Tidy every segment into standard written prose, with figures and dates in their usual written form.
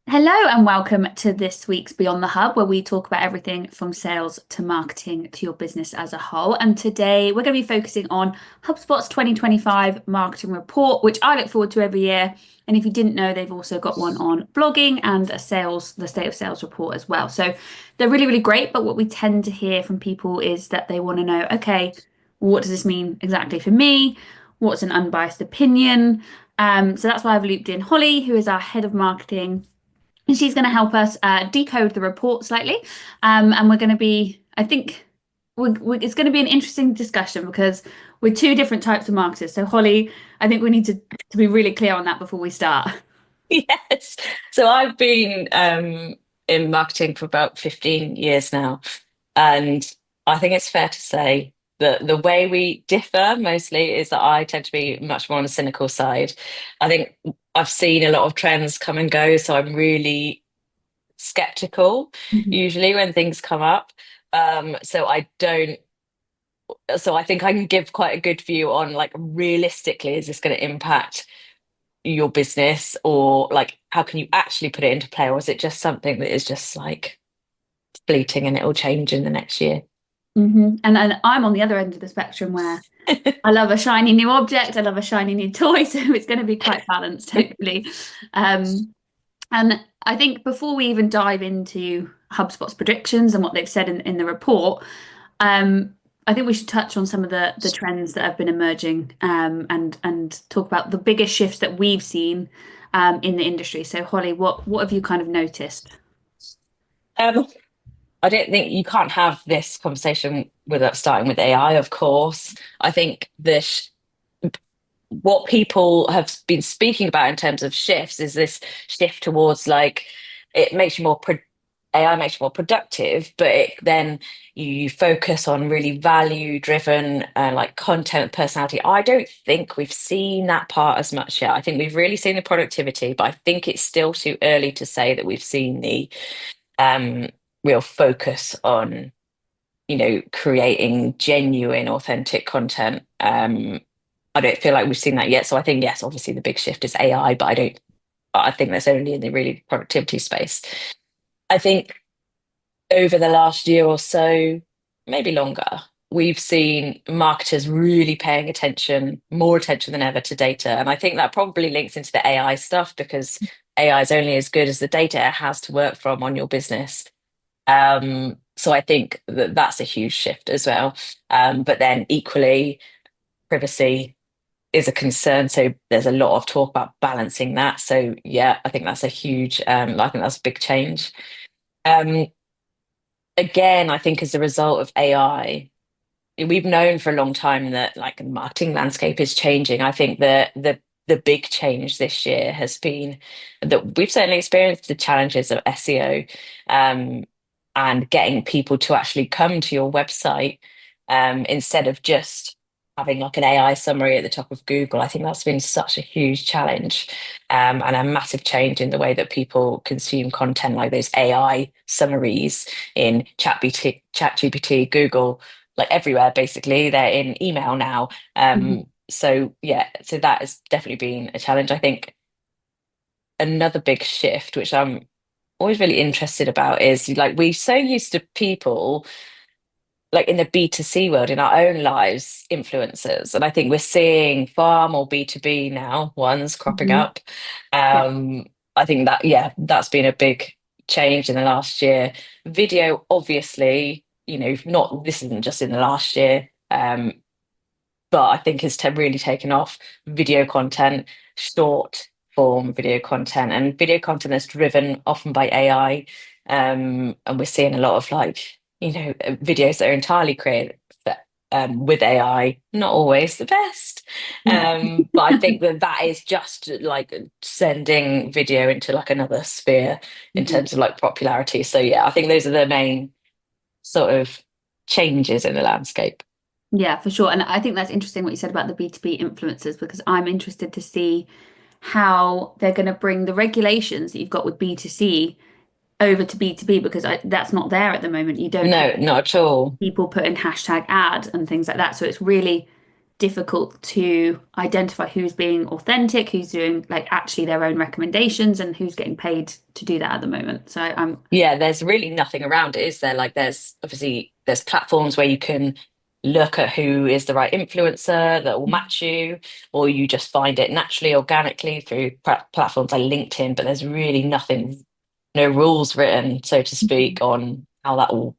Hello and welcome to this week's Beyond the Hub, where we talk about everything from sales to marketing to your business as a whole. And today we're going to be focusing on HubSpot's 2025 marketing report, which I look forward to every year. And if you didn't know, they've also got one on blogging and the state of sales report as well. So they're really, really great. But what we tend to hear from people is that they want to know, okay, what does this mean exactly for me? What's an unbiased opinion? So that's why I've looped in Hollie, who is our head of marketing, and she's going to help us decode the report slightly. And we're going to be, I think, it's going to be an interesting discussion because we're two different types of marketers. So, Hollie, I think we need to be really clear on that before we start. Yes. So I've been in marketing for about 15 years now. And I think it's fair to say that the way we differ mostly is that I tend to be much more on the cynical side. I think I've seen a lot of trends come and go. So I'm really skeptical Mhm. usually when things come up. So I don't, so I think I can give quite a good view on like realistically, is this going to impact your business, or like how can you actually put it into play, or is it just something that is just like fleeting and it will change in the next year? And I'm on the other end of the spectrum where I love a shiny new object, I love a shiny new toy, so it's going to be quite balanced, hopefully. Um, And I think before we even dive into HubSpot's predictions and what they've said in the report, I think we should touch on some of the trends that have been emerging, and talk about the biggest shifts that we've seen in the industry. So, Holly, what have you kind of noticed? um, I don't think you can't have this conversation without starting with AI, of course. I think what people have been speaking about in terms of shifts is this shift towards like it makes you more AI makes you more productive, but then you focus on really value driven like content personality. I don't think we've seen that part as much yet. I think we've really seen the productivity, but I think it's still too early to say that we've seen the um, real focus on creating genuine, authentic content. I don't feel like we've seen that yet. So I think, yes, obviously the big shift is AI, but I think that's only in the really productivity space. I think over the last year or so, maybe longer, we've seen marketers really paying attention, more attention than ever to data. And I think that probably links into the AI stuff because AI is only as good as the data it has to work from on your business. So I think that that's a huge shift as well. But then equally, privacy is a concern. So there's a lot of talk about balancing that. So yeah, I think that's a huge, I think that's a big change. Um, Again, I think as a result of AI, we've known for a long time that like the marketing landscape is changing. I think the big change this year has been that we've certainly experienced the challenges of SEO, and getting people to actually come to your website, instead of just having like an AI summary at the top of Google. I think that's been such a huge challenge, and a massive change in the way that people consume content, like those AI summaries in ChatGPT, Google, like everywhere basically. They're in email now. Mhm. So yeah, so that has definitely been a challenge. I think another big shift, which I'm always really interested about, is like we're so used to people like in the B2C world in our own lives, influencers. And I think we're seeing far more B2B now, ones cropping Mhm. up. Yeah. I think that, yeah, that's been a big change in the last year. Video, obviously, not this isn't just in the last year. But I think it's really taken off video content, short form video content, and video content that's driven often by AI. And we're seeing a lot of like, videos that are entirely created with AI, not always the best. No. But I think that that is just like sending video into like another sphere in Mhm. terms of like popularity. So yeah, I think those are the main sort of changes in the landscape. Yeah, for sure. And I think that's interesting what you said about the B2B influencers because I'm interested to see how they're going to bring the regulations that you've got with B2C over to B2B because that's not there at the moment. You don't have No, not at all. people putting hashtag ad and things like that. So it's really difficult to identify who's being authentic, who's doing like actually their own recommendations, and who's getting paid to do that at the moment. So I'm Yeah, there's really nothing around it, is there? Like there's platforms where you can look at who is the right influencer that will match you, or you just find it naturally, organically through platforms like LinkedIn, but there's really nothing, no rules written, so to speak, on how that all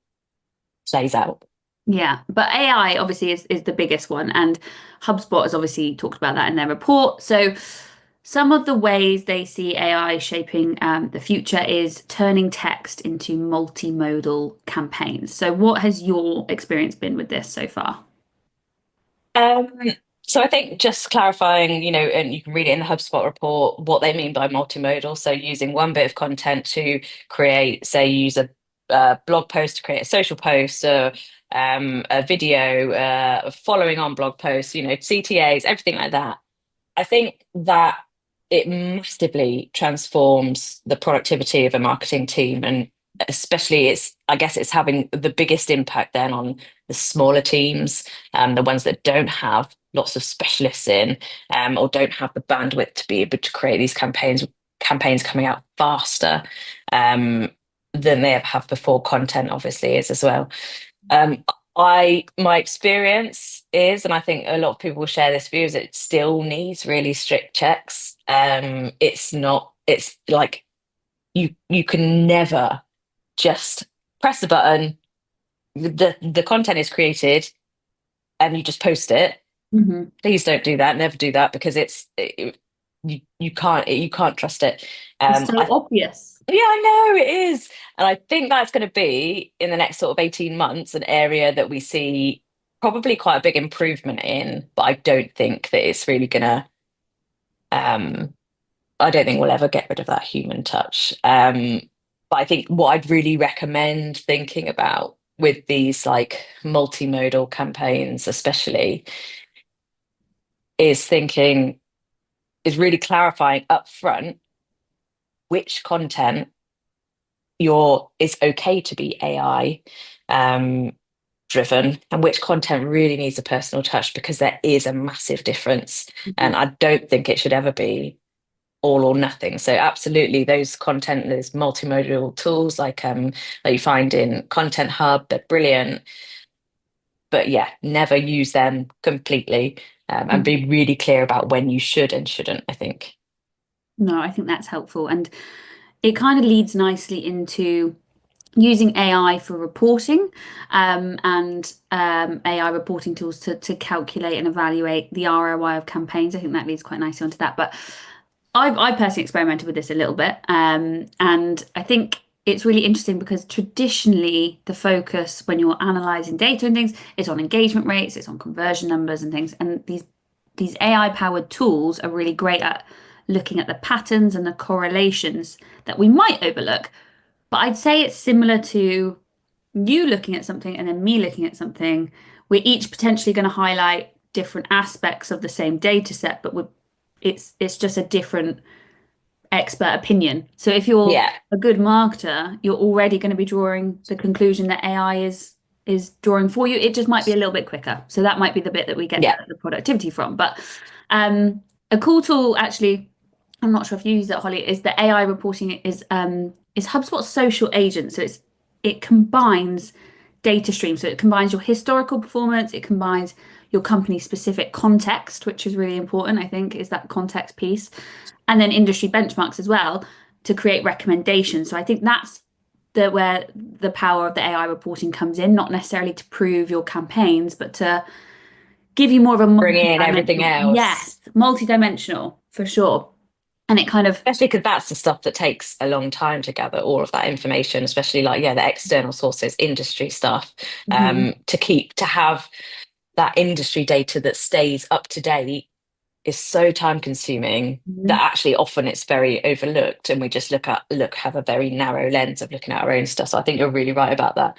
plays out. Yeah, but AI obviously is the biggest one, and HubSpot has obviously talked about that in their report. So some of the ways they see AI shaping the future is turning text into multimodal campaigns. So what has your experience been with this so far? Um, so I think just clarifying, and you can read it in the HubSpot report, what they mean by multimodal. So using one bit of content to create, say, use a blog post to create a social post, or a video, following on blog posts, CTAs, everything like that. I think that it massively transforms the productivity of a marketing team, and especially I guess it's having the biggest impact then on the smaller teams, the ones that don't have lots of specialists in, or don't have the bandwidth to be able to create these campaigns coming out faster, than they have before. Content obviously is as well. Um, my experience is, and I think a lot of people will share this view, is it still needs really strict checks. It's like you can never just press the button, the content is created, and you just post it. Hmm. Please don't do that. Never do that, because you can't trust it. It's so I obvious. Yeah, I know it is. And I think that's going to be, in the next sort of 18 months, an area that we see probably quite a big improvement in. But I don't think that it's really gonna, um, I don't think we'll ever get rid of that human touch. But I think what I'd really recommend thinking about with these like multimodal campaigns, especially, is thinking, is really clarifying up front which content it's okay to be AI driven, and which content really needs a personal touch, because there is a massive difference. Mhm. And I don't think it should ever be all or nothing. So absolutely, there's multimodal tools like you find in Content Hub, they're brilliant. But yeah, never use them completely, and Mhm. be really clear about when you should and shouldn't, I think. No, I think that's helpful. And it kind of leads nicely into using AI for reporting and AI reporting tools to calculate and evaluate the ROI of campaigns. I think that leads quite nicely onto that. But I personally experimented with this a little bit. And I think it's really interesting because traditionally the focus when you're analyzing data and things is on engagement rates, it's on conversion numbers and things. And these AI powered tools are really great at looking at the patterns and the correlations that we might overlook. But I'd say it's similar to you looking at something and then me looking at something. We're each potentially going to highlight different aspects of the same data set, but it's just a different expert opinion. So if you're Yeah, a good marketer, you're already going to be drawing the conclusion that AI is drawing for you. It just might be a little bit quicker. So that might be the bit that we get yeah. the productivity from. But a cool tool actually, I'm not sure if you use it, Holly, is the AI reporting is HubSpot's social agent. So it combines data streams. So it combines your historical performance, it combines your company specific context, which is really important, I think, is that context piece, and then industry benchmarks as well to create recommendations. So I think that's where the power of the AI reporting comes in, not necessarily to prove your campaigns, but to give you more of a Bring in everything multi-dimensional, else. yes, multi-dimensional for sure. And it kind of, Especially because that's the stuff that takes a long time to gather all of that information, especially like, yeah, the external sources, industry stuff, mhm, to have that industry data that stays up to date is so time consuming that mhm. actually often it's very overlooked, and we just have a very narrow lens of looking at our own stuff. So I think you're really right about that.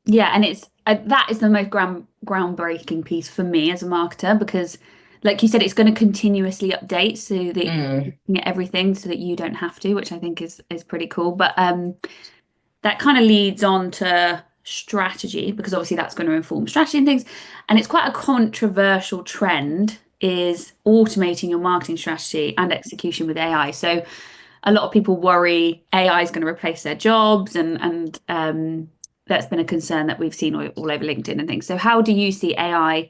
Yeah, and it's that is the most groundbreaking piece for me as a marketer because, like you said, it's going to continuously update so that you're Mm. looking at everything so that you don't have to, which I think is pretty cool. But that kind of leads on to strategy, because obviously that's going to inform strategy and things. And it's quite a controversial trend is automating your marketing strategy and execution with AI. So a lot of people worry AI is going to replace their jobs, and that's been a concern that we've seen all over LinkedIn and things. So how do you see AI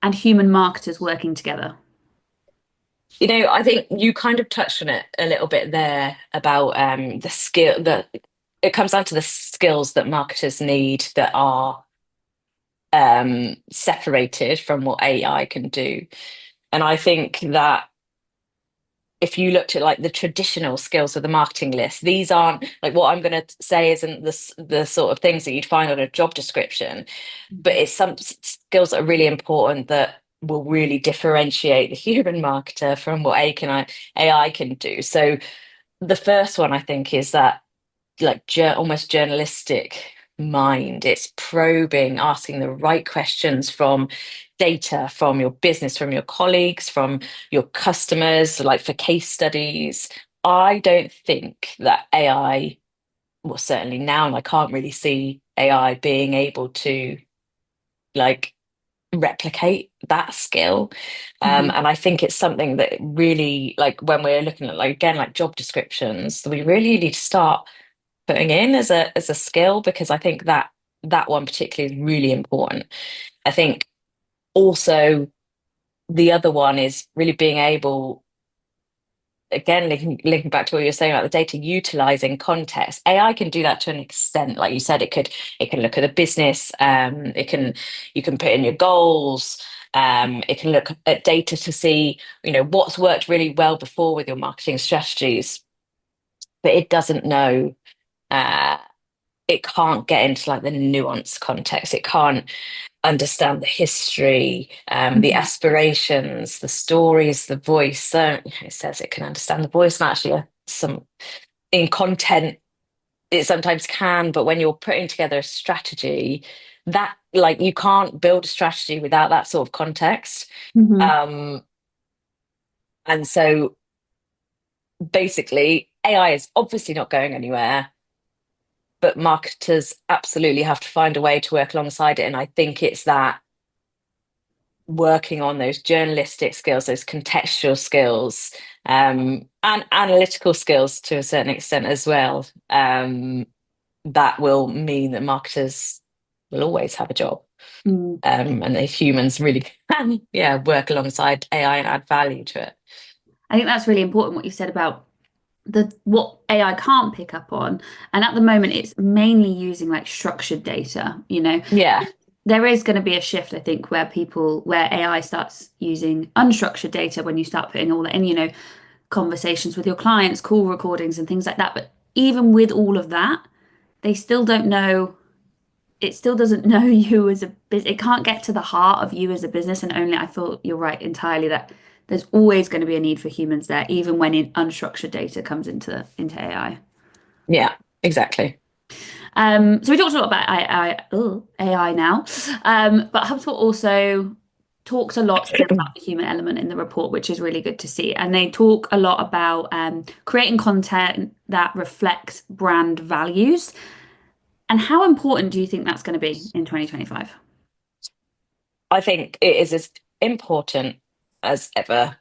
and human marketers working together? I think you kind of touched on it a little bit there about the skill that it comes down to the skills that marketers need that are separated from what AI can do. And I think that if you looked at like the traditional skills of the marketing list, these aren't like what I'm going to say isn't the sort of things that you'd find on a job description, but it's some skills that are really important that will really differentiate the human marketer from what AI can do. So the first one I think is that like almost journalistic mind. It's probing, asking the right questions from data, from your business, from your colleagues, from your customers, like for case studies. I don't think that AI, well, certainly now, and I can't really see AI being able to like replicate that skill. Mhm. And I think it's something that really, like when we're looking at like again, like job descriptions, we really need to start putting in as a skill, because I think that that one particularly is really important. I think also the other one is really being able, again, linking back to what you were saying about the data, utilizing context. AI can do that to an extent. Like you said, it can look at the business, you can put in your goals, it can look at data to see, what's worked really well before with your marketing strategies, but it doesn't know uh, it can't get into like the nuanced context. It can't understand the history, the Mhm. aspirations, the stories, the voice. So it says it can understand the voice, and actually, some in content it sometimes can. But when you're putting together a strategy, that like you can't build a strategy without that sort of context. Mhm. Um, and so basically, AI is obviously not going anywhere, but marketers absolutely have to find a way to work alongside it. And I think it's that working on those journalistic skills, those contextual skills, and analytical skills to a certain extent as well, that will mean that marketers will always have a job. Mm. And the humans really can, yeah, work alongside AI and add value to it. I think that's really important what you said about the what AI can't pick up on. And at the moment, it's mainly using like structured data. Yeah, There is going to be a shift, I think, where AI starts using unstructured data when you start putting all that in, conversations with your clients, call recordings, and things like that. But even with all of that, they still don't know. It still doesn't know you as a business. It can't get to the heart of you as a business. And only I feel you're right entirely that there's always going to be a need for humans there, even when unstructured data comes into AI. yeah, exactly. So we talked a lot about AI now, but HubSpot also talks a lot still about the human element in the report, which is really good to see. And they talk a lot about creating content that reflects brand values. And how important do you think that's going to be in 2025? I think it is as important as ever.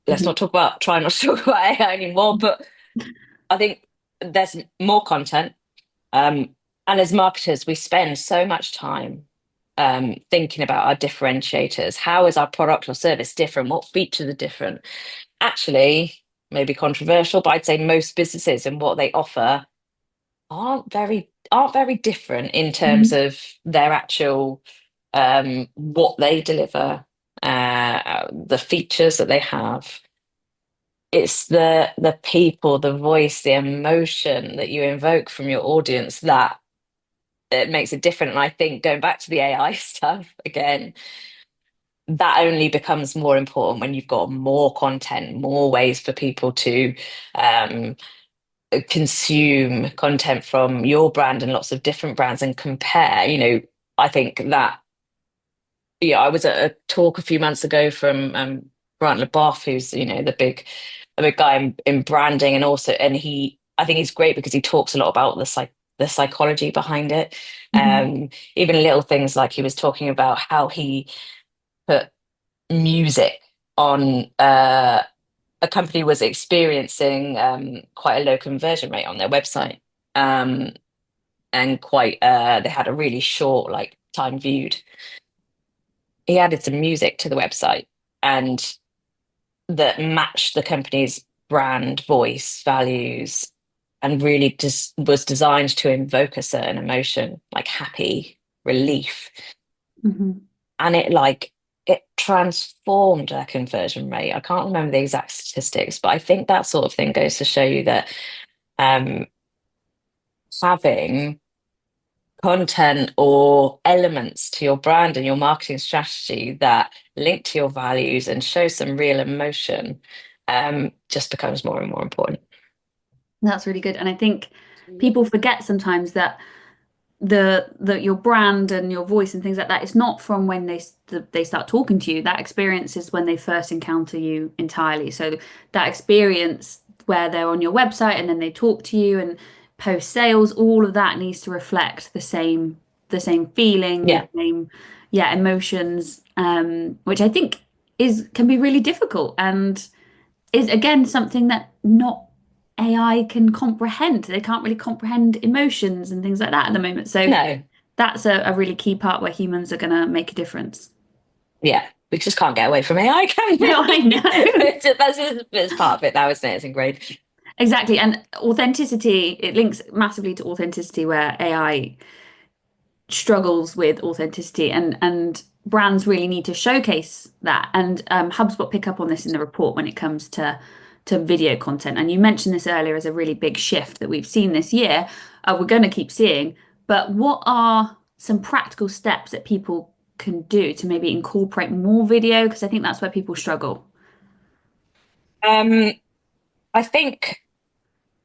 Let's Mhm. not talk about try not to talk about AI anymore, but I think there's more content. Um, and as marketers, we spend so much time thinking about our differentiators. How is our product or service different? What features are different? Actually, maybe controversial, but I'd say most businesses and what they offer aren't very different in terms Mhm. of their actual what they deliver, the features that they have. It's the people, the voice, the emotion that you invoke from your audience that it makes it different. And I think going back to the AI stuff again, that only becomes more important when you've got more content, more ways for people to um, consume content from your brand and lots of different brands and compare. I think that, yeah, I was at a talk a few months ago from Grant LeBoff, who's, the big guy in branding, and also, and I think he's great because he talks a lot about the the psychology behind it. Mhm. Even little things like he was talking about how he put music on a company was experiencing quite a low conversion rate on their website. Um, and quite they had a really short like time viewed. He added some music to the website and that matched the company's brand, voice, values, and really just was designed to invoke a certain emotion, like happy, relief. Mhm. And it transformed their conversion rate. I can't remember the exact statistics, but I think that sort of thing goes to show you that um, having content or elements to your brand and your marketing strategy that link to your values and show some real emotion just becomes more and more important. That's really good. And I think people forget sometimes that the your brand and your voice and things like that, it's not from when they start talking to you. That experience is when they first encounter you entirely. So that experience where they're on your website and then they talk to you and post sales, all of that needs to reflect the same feeling, the Yeah, same emotions, which I think is can be really difficult and is again something that not AI can comprehend. They can't really comprehend emotions and things like that at the moment. So no, that's a really key part where humans are going to make a difference. yeah. We just can't get away from AI, can No, I we? know. That's just it's part of it now, isn't it? It's ingrained. Exactly. And authenticity, it links massively to authenticity where AI struggles with authenticity and brands really need to showcase that. And HubSpot pick up on this in the report when it comes to video content. And you mentioned this earlier as a really big shift that we've seen this year. We're going to keep seeing. But what are some practical steps that people can do to maybe incorporate more video? Because I think that's where people struggle. Um, I think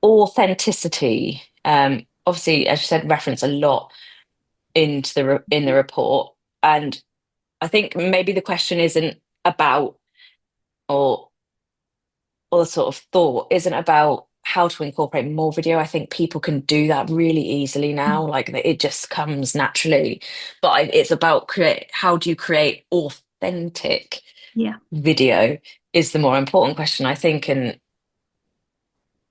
authenticity, obviously, as you said, reference a lot into in the report, and I think maybe the question isn't about or or the sort of thought isn't about how to incorporate more video. I think people can do that really easily now, like it just comes naturally. But it's about create. How do you create authentic Yeah. video? Is the more important question, I think. And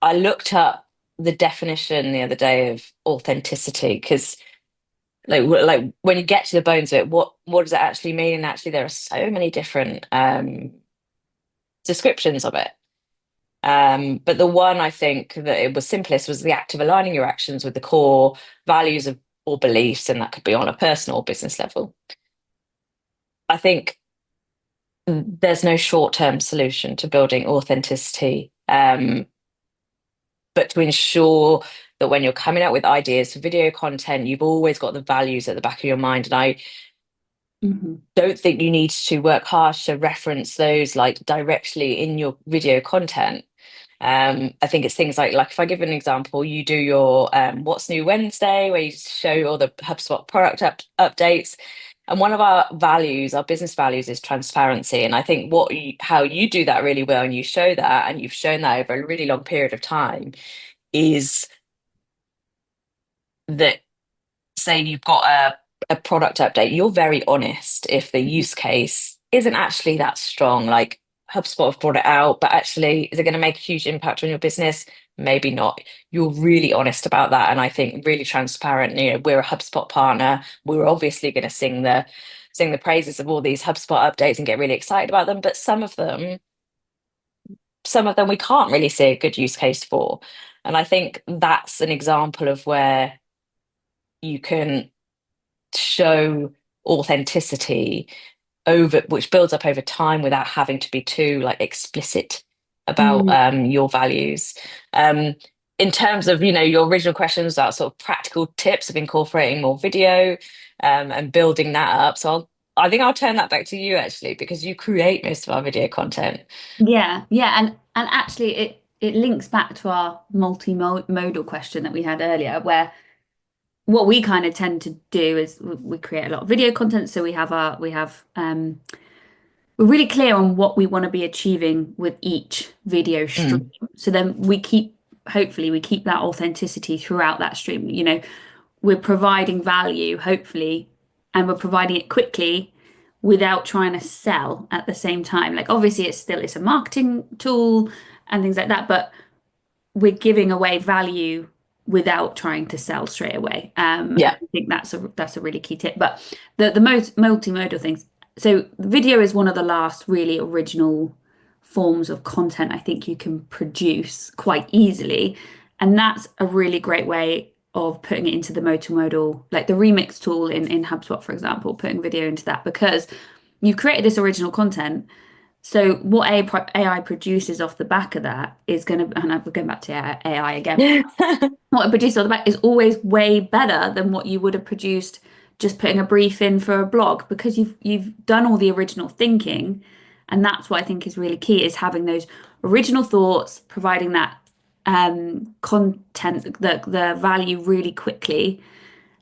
I looked up the definition the other day of authenticity because like when you get to the bones of it, what does it actually mean? And actually, there are so many different descriptions of it. But the one I think that it was simplest was the act of aligning your actions with the core values of or beliefs, and that could be on a personal or business level. I think there's no short-term solution to building authenticity, but to ensure that when you're coming up with ideas for video content, you've always got the values at the back of your mind. And I Hmm. don't think you need to work hard to reference those like directly in your video content. I think it's things like if I give an example, you do your What's New Wednesday, where you show all the HubSpot product updates. And one of our values, our business values, is transparency. And I think how you do that really well, and you show that, and you've shown that over a really long period of time, is that say you've got a product update, you're very honest if the use case isn't actually that strong. Like HubSpot have brought it out, but actually, is it going to make a huge impact on your business? Maybe not. You're really honest about that. And I think really transparent. You know, we're a HubSpot partner. We're obviously going to sing the praises of all these HubSpot updates and get really excited about them. But some of them we can't really see a good use case for. And I think that's an example of where you can show authenticity over which builds up over time without having to be too like explicit about Mm. your values. um in terms of your original questions about sort of practical tips of incorporating more video and building that up, so I think I'll turn that back to you actually, because you create most of our video content. Yeah, yeah, and actually it links back to our multimodal question that we had earlier, where what we kind of tend to do is we create a lot of video content, so we're really clear on what we want to be achieving with each video stream. Mm, So then we keep hopefully we keep that authenticity throughout that stream. We're providing value, hopefully, and we're providing it quickly without trying to sell at the same time. Like obviously it's a marketing tool and things like that, but we're giving away value without trying to sell straight away. Yeah. I think that's a really key tip. But the most multimodal things. So video is one of the last really original forms of content I think you can produce quite easily, and that's a really great way of putting it into the multimodal, like the remix tool in HubSpot, for example, putting video into that because you've created this original content. So what AI produces off the back of that is going to, and we're going back to AI again, what it produces off the back is always way better than what you would have produced just putting a brief in for a blog because you've done all the original thinking. And that's what I think is really key is having those original thoughts, providing that content, the value really quickly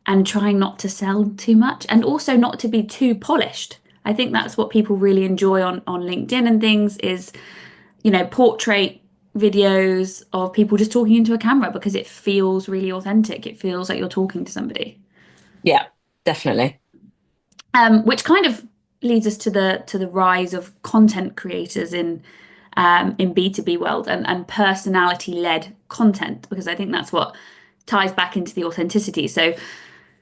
and trying not to sell too much and also not to be too polished. I think that's what people really enjoy on LinkedIn and things is, portrait videos of people just talking into a camera because it feels really authentic. It feels like you're talking to somebody. Yeah, definitely. Which kind of leads us to the rise of content creators in B2B world and personality-led content, because I think that's what ties back into the authenticity. So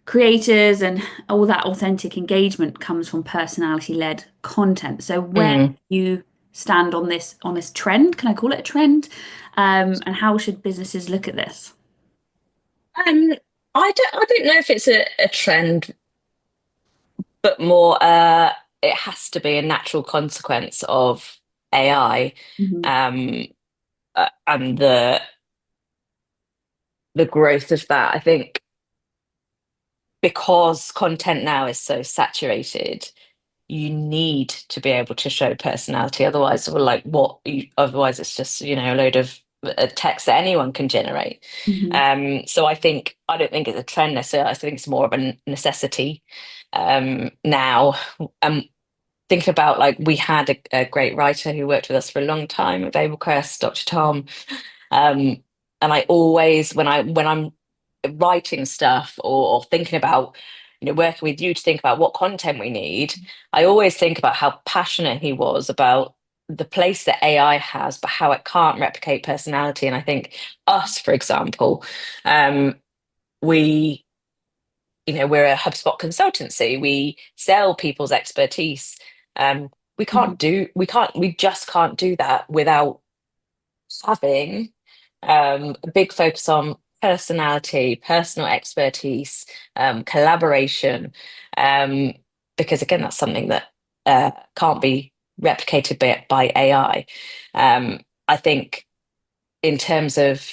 creators and all that authentic engagement comes from personality-led content. So where Mm. you stand on this trend, can I call it a trend? And how should businesses look at this? Um, I don't know if it's a trend, but more it has to be a natural consequence of AI, Mhm. um, and the growth of that. I think because content now is so saturated, you need to be able to show personality. Otherwise, well, like otherwise it's just, a load of text that anyone can generate. Mhm. So I don't think it's a trend necessarily. I think it's more of a necessity now. Think about like we had a great writer who worked with us for a long time at Abelcrest, Dr. Tom. Um, and I always, when I'm writing stuff or thinking about, working with you to think about what content we need, I always think about how passionate he was about the place that AI has, but how it can't replicate personality. And I think us, for example, um, we, we're a HubSpot consultancy. We sell people's expertise. Um, Mhm. we just can't do that without having a big focus on personality, personal expertise, collaboration, um, because again, that's something that can't be replicated by AI. I think in terms of,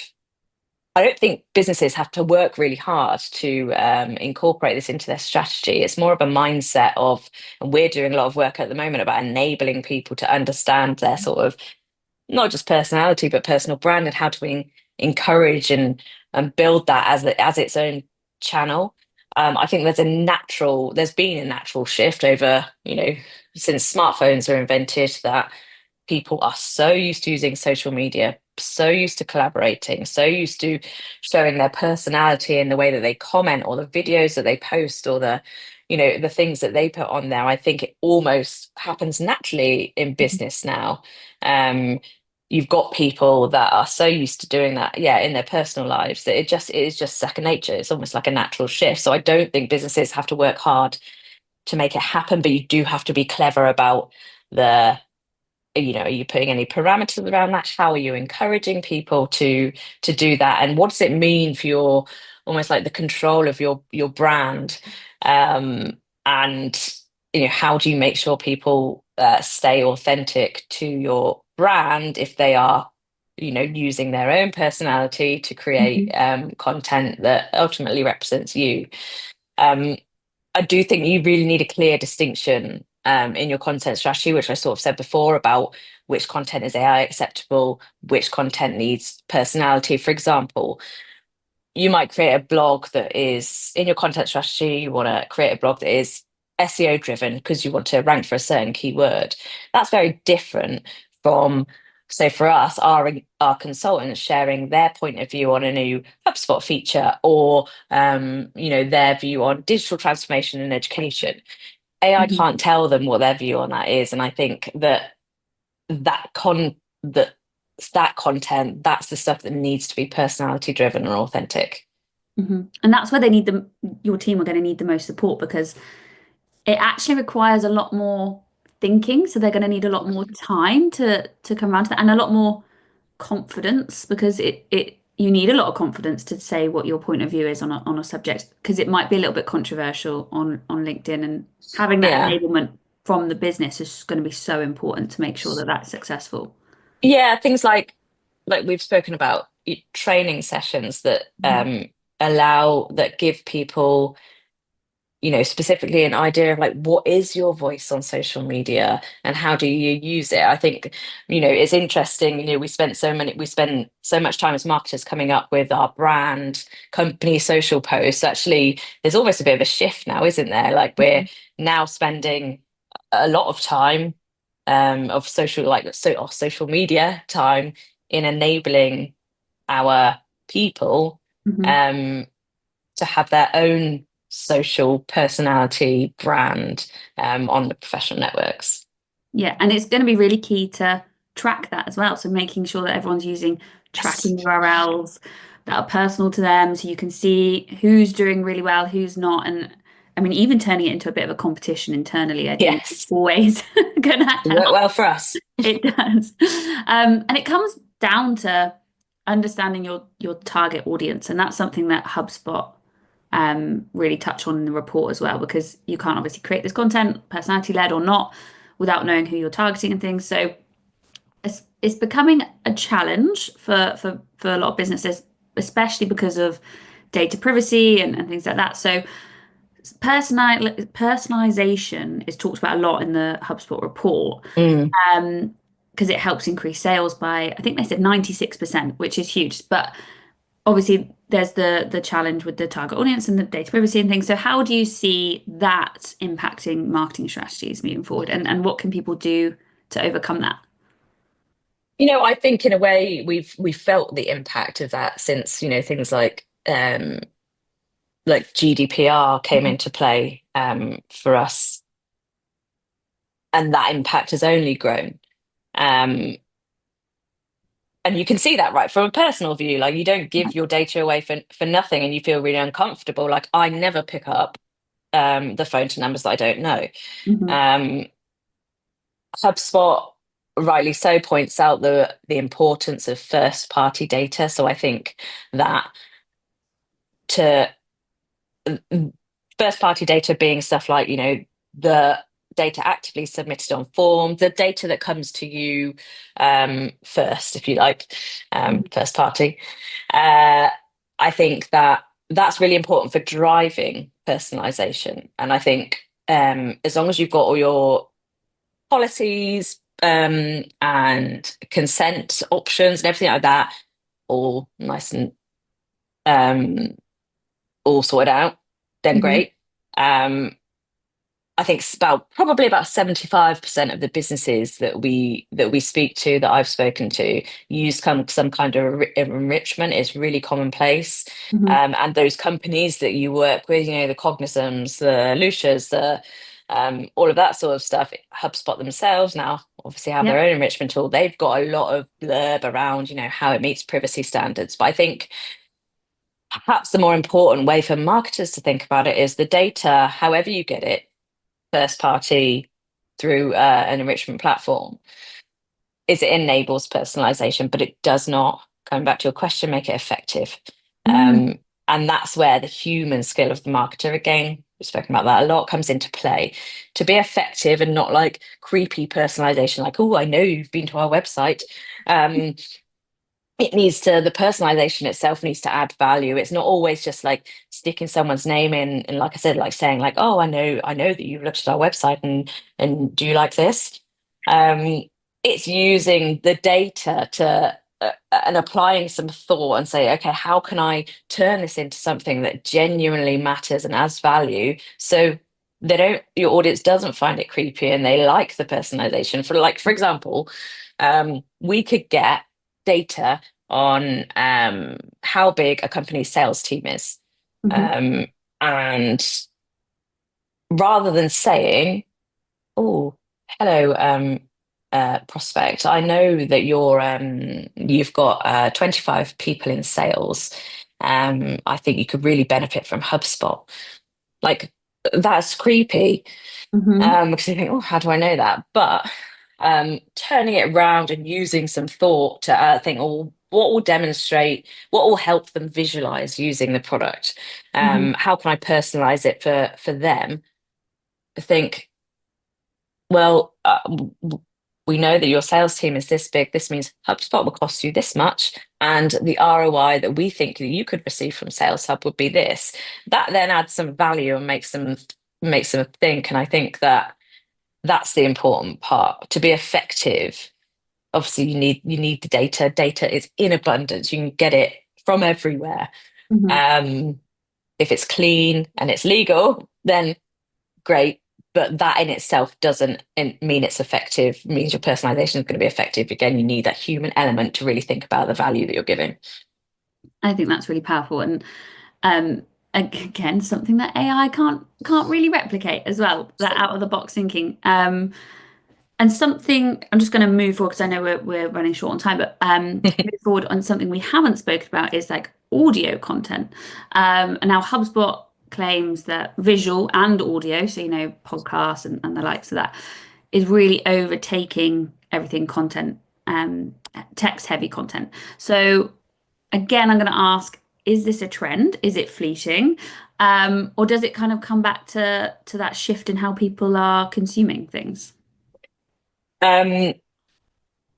I don't think businesses have to work really hard to incorporate this into their strategy. It's more of a mindset of, and we're doing a lot of work at the moment about enabling people to understand their sort of not just personality, but personal brand and how to encourage and build that as its own channel. I think there's been a natural shift over, since smartphones were invented that people are so used to using social media, so used to collaborating, so used to showing their personality in the way that they comment or the videos that they post or the things that they put on there. I think it almost happens naturally in business now. Um, you've got people that are so used to doing that, yeah, in their personal lives that it is just second nature. It's almost like a natural shift. So I don't think businesses have to work hard to make it happen, but you do have to be clever about the are you putting any parameters around that? How are you encouraging people to do that? And what does it mean for your almost like the control of your brand? And how do you make sure people stay authentic to your brand if they are, using their own personality to create Mhm. content that ultimately represents you? Um, I do think you really need a clear distinction in your content strategy, which I sort of said before about which content is AI acceptable, which content needs personality. For example, you might create a blog that is in your content strategy, you want to create a blog that is SEO driven because you want to rank for a certain keyword. That's very different from So for us, our consultants sharing their point of view on a new HubSpot feature, or their view on digital transformation and education. AI Mhm. can't tell them what their view on that is, and I think that con that that content, that's the stuff that needs to be personality driven and authentic. And that's where your team are going to need the most support because it actually requires a lot more thinking. So they're going to need a lot more time to come around to that and a lot more confidence because it you need a lot of confidence to say what your point of view is on a subject because it might be a little bit controversial on LinkedIn and having that Yeah. enablement from the business is going to be so important to make sure that that's successful. Yeah, things like we've spoken about, training sessions that Mhm. that give people, specifically an idea of like, what is your voice on social media and how do you use it? I think, it's interesting, we spend so much time as marketers coming up with our brand, company social posts. Actually, there's almost a bit of a shift now, isn't there? Like we're now spending a lot of time of social media time in enabling our people Mhm. um to have their own social personality brand on the professional networks. Yeah, and it's going to be really key to track that as well. So making sure that everyone's using Yes. tracking URLs that are personal to them, so you can see who's doing really well, who's not. And I mean, even turning it into a bit of a competition internally, I think is Yes. always going to Work help. well for us. It does. And it comes down to understanding your target audience, and that's something that HubSpot really touch on in the report as well, because you can't obviously create this content, personality led or not, without knowing who you're targeting and things. So it's becoming a challenge for a lot of businesses, especially because of data privacy and things like that. So personalization is talked about a lot in the HubSpot report Mm, um, because it helps increase sales by, I think they said 96%, which is huge. But obviously there's the challenge with the target audience and the data privacy and things. So how do you see that impacting marketing strategies moving forward? And what can people do to overcome that? I think in a way we've felt the impact of that since, things like GDPR came Mhm. into play for us, and that impact has only grown. Um, and you can see that right from a personal view. Like you don't give your data away for nothing, and you feel really uncomfortable. Like I never pick up the phone to numbers that I don't know. Mhm. Um, HubSpot, rightly so, points out the importance of first party data. So I think that to first party data being stuff like, the data actively submitted on form, the data that comes to you first, if you like, first party. Uh, I think that that's really important for driving personalization. And I think as long as you've got all your policies and consent options and everything like that all nice and um, all sorted out, then Mhm. great. Um, I think it's probably about 75% of the businesses that we speak to, that I've spoken to, use some kind of enrichment. Is really commonplace. Mhm. And those companies that you work with, the Cognizants, the Lucias, the all of that sort of stuff, HubSpot themselves now obviously have their Yep. own enrichment tool. They've got a lot of blurb around, how it meets privacy standards. But I think perhaps the more important way for marketers to think about it is the data, however you get it, first party through an enrichment platform, is it enables personalization, but it does not, coming back to your question, make it effective. Mm. And that's where the human skill of the marketer, again, we've spoken about that a lot, comes into play. To be effective and not like creepy personalization, like, oh, I know you've been to our website. Um, the personalization itself needs to add value. It's not always just like sticking someone's name in, and like I said, like saying like, oh, I know that you've looked at our website, and do you like this? um it's using the data to and applying some thought and say, okay, how can I turn this into something that genuinely matters and adds value, so your audience doesn't find it creepy and they like the personalization. For example, we could get data on how big a company's sales team is. Hmm. Um, and rather than saying, oh, hello, prospect, I know that you've got 25 people in sales. I think you could really benefit from HubSpot. Like, that's creepy. Hmm. Because you think, oh, how do I know that? But turning it around and using some thought to think, oh, what will help them visualize using the product? Hmm. How can I personalize it for them? I think, well, we know that your sales team is this big. This means HubSpot will cost you this much, and the ROI that we think that you could receive from Sales Hub would be this. That then adds some value and makes them think. And I think that that's the important part to be effective. Obviously, you need the data. Data is in abundance. You can get it from everywhere. Hmm. Um, if it's clean and it's legal, then great. But that in itself doesn't mean it's effective, means your personalization is going to be effective. Again, you need that human element to really think about the value that you're giving. I think that's really powerful, and um, again, something that AI can't really replicate as well. That out of the box thinking. And something I'm just going to move forward because I know we're running short on time, but move forward on something we haven't spoken about is like audio content. And now HubSpot claims that visual and audio, so podcasts and the likes of that, is really overtaking everything content, text heavy content. So again, I'm going to ask, is this a trend? Is it fleeting? Or does it kind of come back to that shift in how people are consuming things? Um,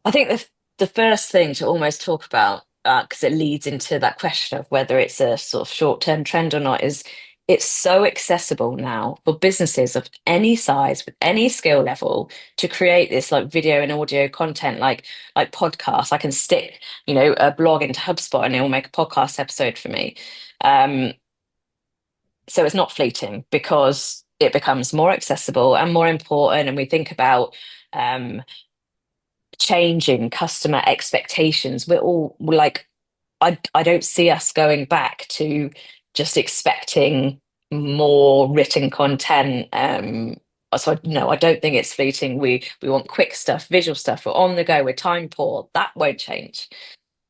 I think the first thing to almost talk about, because it leads into that question of whether it's a sort of short-term trend or not, is it's so accessible now for businesses of any size with any skill level to create this like video and audio content, like podcasts. I can stick, a blog into HubSpot and it will make a podcast episode for me. Um, so it's not fleeting because it becomes more accessible and more important, and we think about um, changing customer expectations. We're like, I don't see us going back to just expecting more written content. So no, I don't think it's fleeting. We want quick stuff, visual stuff. We're on the go. We're time poor. That won't change.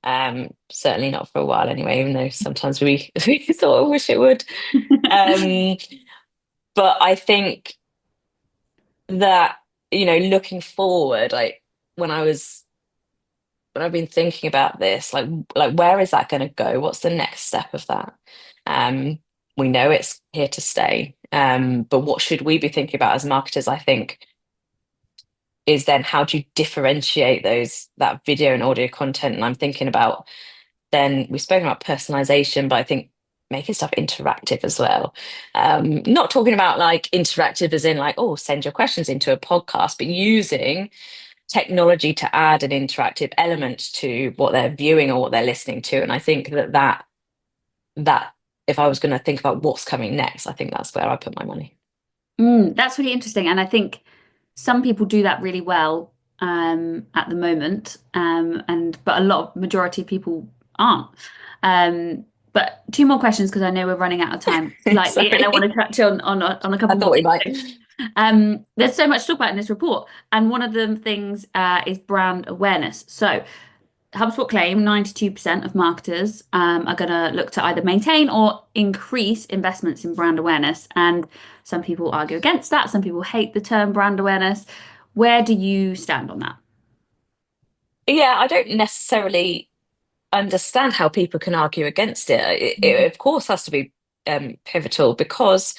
Certainly not for a while anyway. Even though sometimes we we sort of wish it would. Um, but I think that looking forward, like when I was when I've been thinking about this, like where is that going to go? What's the next step of that? Um, we know it's here to stay, but what should we be thinking about as marketers? I think is then how do you differentiate that video and audio content? And I'm thinking about then we've spoken about personalization, but I think making stuff interactive as well. Not talking about like interactive as in like, oh, send your questions into a podcast, but using technology to add an interactive element to what they're viewing or what they're listening to. And I think that if I was going to think about what's coming next, I think that's where I put my money. That's really interesting. And I think some people do that really well at the moment. But a lot of majority of people aren't. But two more questions because I know we're running out of time slightly, and I want Sorry, to touch on a I couple thought more we things. might. There's so much to talk about in this report, and one of the things is brand awareness. So HubSpot claim 92% of marketers are going to look to either maintain or increase investments in brand awareness. And some people argue against that. Some people hate the term brand awareness. Where do you stand on that? Yeah, I don't necessarily understand how people can argue against it. It of course has to be pivotal because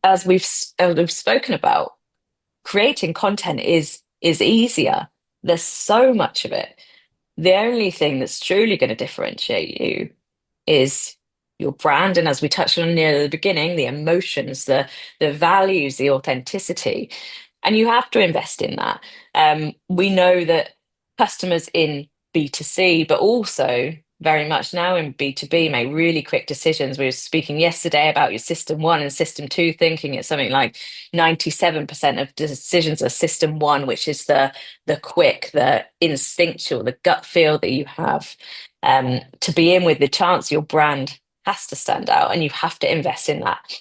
as we've spoken about, creating content is easier. There's so much of it. The only thing that's truly going to differentiate you is your brand, and as we touched on near the beginning, the emotions, the values, the authenticity, and you have to invest in that. We know that customers in B2C, but also very much now in B2B, make really quick decisions. We were speaking yesterday about your system one and system two thinking. It's something like 97% of decisions are system one, which is the quick, the instinctual, the gut feel that you have. To be in with the chance your brand has to stand out and you have to invest in that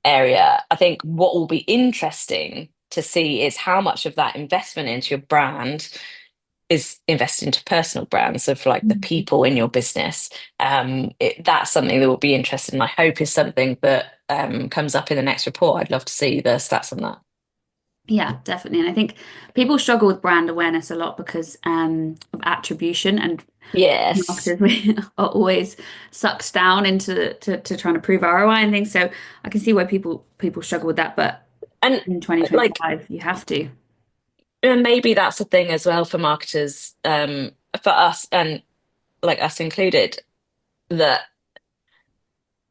area. I think what will be interesting to see is how much of that investment into your brand is invested into personal brands of like the Mhm. people in your business. That's something that will be interesting. I hope is something that comes up in the next report. I'd love to see the stats on that. Yeah, definitely. And I think people struggle with brand awareness a lot because of attribution, and Yes. marketers we are always sucked down into to trying to prove ROI and things. So I can see why people struggle with that, but And in like 2025 you have to. maybe that's a thing as well for marketers, for us and like us included, that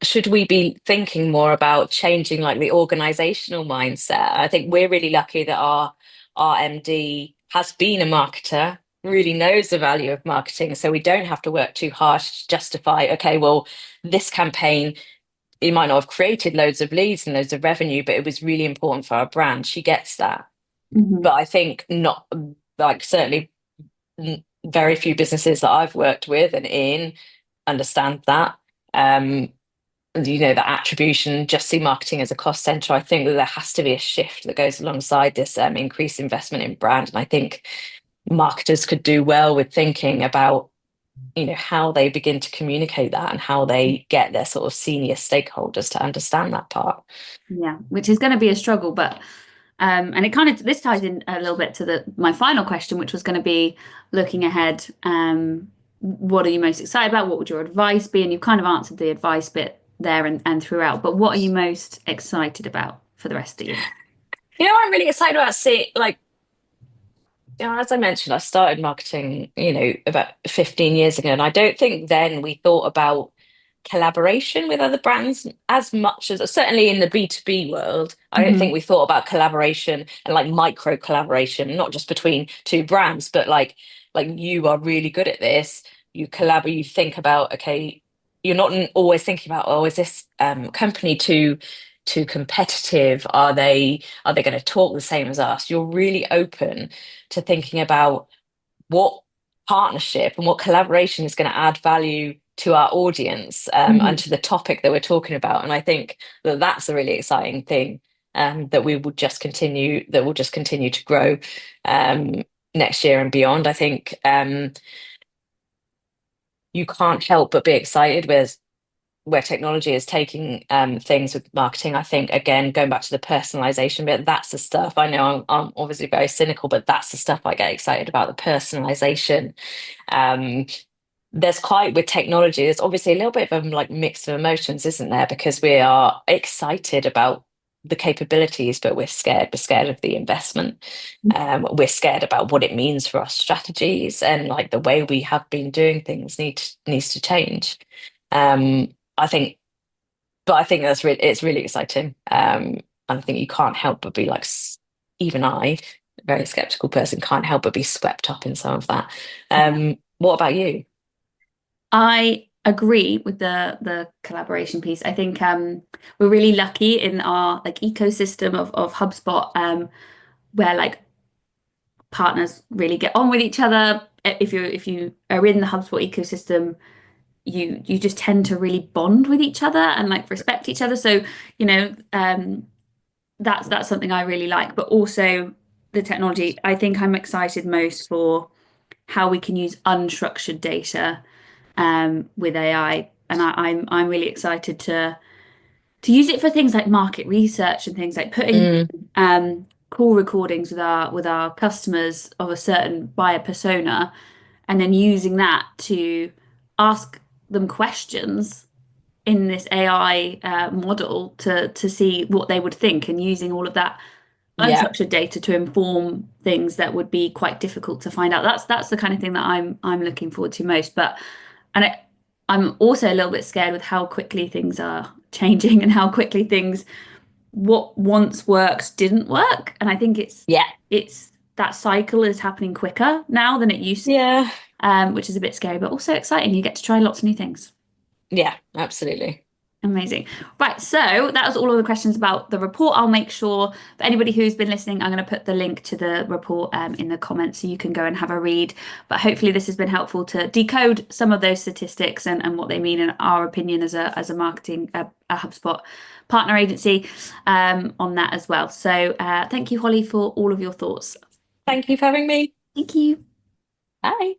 should we be thinking more about changing like the organizational mindset? I think we're really lucky that our MD has been a marketer, really knows the value of marketing, so we don't have to work too hard to justify, okay, well, this campaign, it might not have created loads of leads and loads of revenue, but it was really important for our brand. She gets that. Hmm. But I think not like certainly very few businesses that I've worked with and in understand that. The attribution, just see marketing as a cost center. I think that there has to be a shift that goes alongside this increased investment in brand. And I think marketers could do well with thinking about, how they begin to communicate that and how they get their sort of senior stakeholders to understand that part. Yeah, which is going to be a struggle, but and it kind of this ties in a little bit to the my final question, which was going to be looking ahead. What are you most excited about? What would your advice be? And you've kind of answered the advice bit there and throughout, but what are you most excited about for the rest of the year? I'm really excited about as I mentioned, I started marketing, about 15 years ago, and I don't think then we thought about collaboration with other brands as much as certainly in the B2B world. I don't think Hmm. we thought about collaboration and like micro collaboration, not just between two brands, but like you are really good at this. You collaborate, you think about, okay, you're not always thinking about, oh, is this company too competitive? Are they going to talk the same as us? You're really open to thinking about what partnership and what collaboration is going to add value to our audience, and Hmm. to the topic that we're talking about. And I think that that's a really exciting thing, that will just continue to grow next year and beyond. I think you can't help but be excited with where technology is taking things with marketing. I think again, going back to the personalization bit, that's the stuff. I know I'm obviously very cynical, but that's the stuff I get excited about, the personalization. Um, there's quite with technology, there's obviously a little bit of a like mix of emotions, isn't there? Because we are excited about the capabilities, but we're scared. We're scared of the investment. We're scared about what it means for our strategies, and like the way we have been doing things needs to change. I think, but I think it's really exciting. And I think you can't help but be like, even I, a very skeptical person, can't help but be swept up in some of that. Yeah. What about you? I agree with the collaboration piece. I think we're really lucky in our like ecosystem of HubSpot, where like partners really get on with each other. If you are in the HubSpot ecosystem, you just tend to really bond with each other and like respect each other. So, that's something I really like. But also the technology, I think I'm excited most for how we can use unstructured data with AI. And I'm really excited to use it for things like market research and things like putting Mm, call recordings with our customers of a certain buyer persona, and then using that to ask them questions in this AI model to see what they would think, and using all of that yeah, unstructured data to inform things that would be quite difficult to find out. That's the kind of thing that I'm looking forward to most. But and I'm also a little bit scared with how quickly things are changing and how quickly things what once worked didn't work. And I think it's yeah, it's that cycle is happening quicker now than it used. yeah. which is a bit scary, but also exciting. You get to try lots of new things. Yeah, absolutely. Amazing. Right, so that was all of the questions about the report. I'll make sure for anybody who's been listening, I'm going to put the link to the report in the comments so you can go and have a read. But hopefully this has been helpful to decode some of those statistics and what they mean in our opinion as a marketing, a HubSpot partner agency on that as well. So thank you, Holly, for all of your thoughts. Thank you for having me. Thank you. Bye.